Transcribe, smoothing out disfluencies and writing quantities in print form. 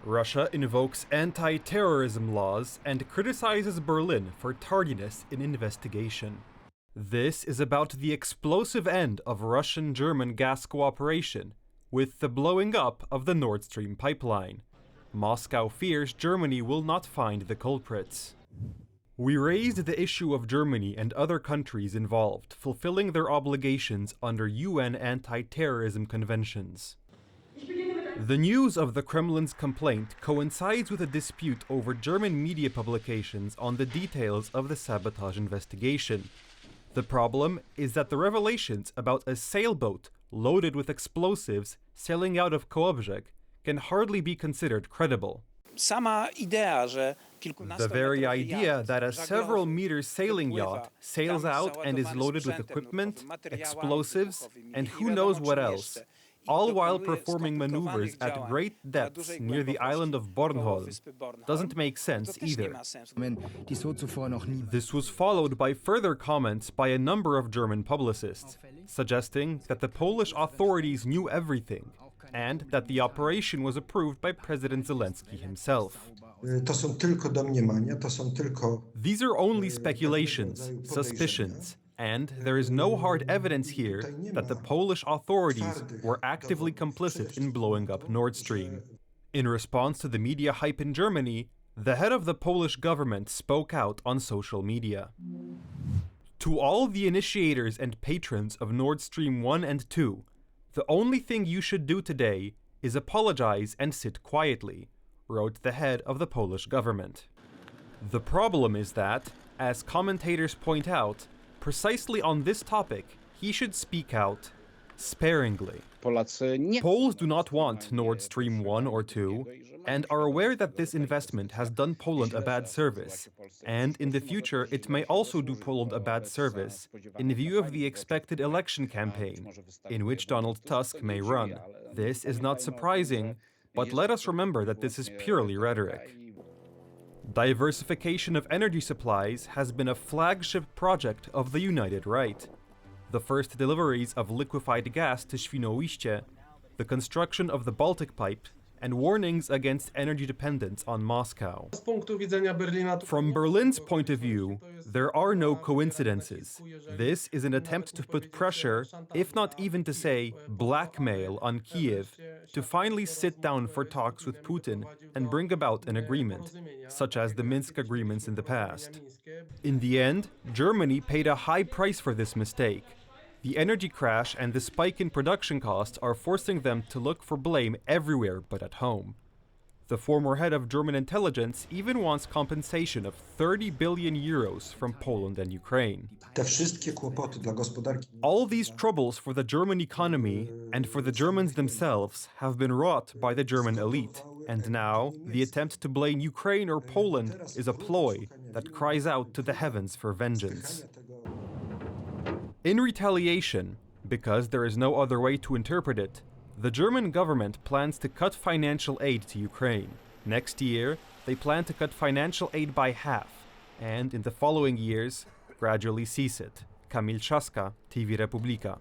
Russia invokes anti-terrorism laws and criticizes Berlin for tardiness in investigation. This is about the explosive end of Russian-German gas cooperation, with the blowing up of the Nord Stream pipeline. Moscow fears Germany will not find the culprits. We raised the issue of Germany and other countries involved fulfilling their obligations under UN anti-terrorism conventions. The news of the Kremlin's complaint coincides with a dispute over German media publications on the details of the sabotage investigation. The problem is that the revelations about a sailboat loaded with explosives sailing out of Kołobrzeg can hardly be considered credible. The very idea that a several meter sailing yacht sails out and is loaded with equipment, explosives, and who knows what else, all while performing maneuvers at great depths near the island of Bornholm, doesn't make sense either. This was followed by further comments by a number of German publicists, suggesting that the Polish authorities knew everything, and that the operation was approved by President Zelensky himself. These are only speculations, suspicions, and there is no hard evidence here that the Polish authorities were actively complicit in blowing up Nord Stream. In response to the media hype in Germany, the head of the Polish government spoke out on social media. To all the initiators and patrons of Nord Stream 1 and 2, the only thing you should do today is apologize and sit quietly, wrote the head of the Polish government. The problem is that, as commentators point out, precisely on this topic, he should speak out sparingly. Poles do not want Nord Stream 1 or 2, and are aware that this investment has done Poland a bad service, and in the future it may also do Poland a bad service, in view of the expected election campaign, in which Donald Tusk may run. This is not surprising, but let us remember that this is purely rhetoric. Diversification of energy supplies has been a flagship project of the United Right. The first deliveries of liquefied gas to Świnoujście, the construction of the Baltic Pipe, and warnings against energy dependence on Moscow. From Berlin's point of view, there are no coincidences. This is an attempt to put pressure, if not even to say blackmail, on Kiev to finally sit down for talks with Putin and bring about an agreement, such as the Minsk agreements in the past. In the end, Germany paid a high price for this mistake. The energy crash and the spike in production costs are forcing them to look for blame everywhere but at home. The former head of German intelligence even wants compensation of 30 billion euros from Poland and Ukraine. All these troubles for the German economy and for the Germans themselves have been wrought by the German elite, and now the attempt to blame Ukraine or Poland is a ploy that cries out to the heavens for vengeance. In retaliation, because there is no other way to interpret it, the German government plans to cut financial aid to Ukraine. Next year, they plan to cut financial aid by half, and in the following years, gradually cease it. Kamil Trzaska, TV Republika.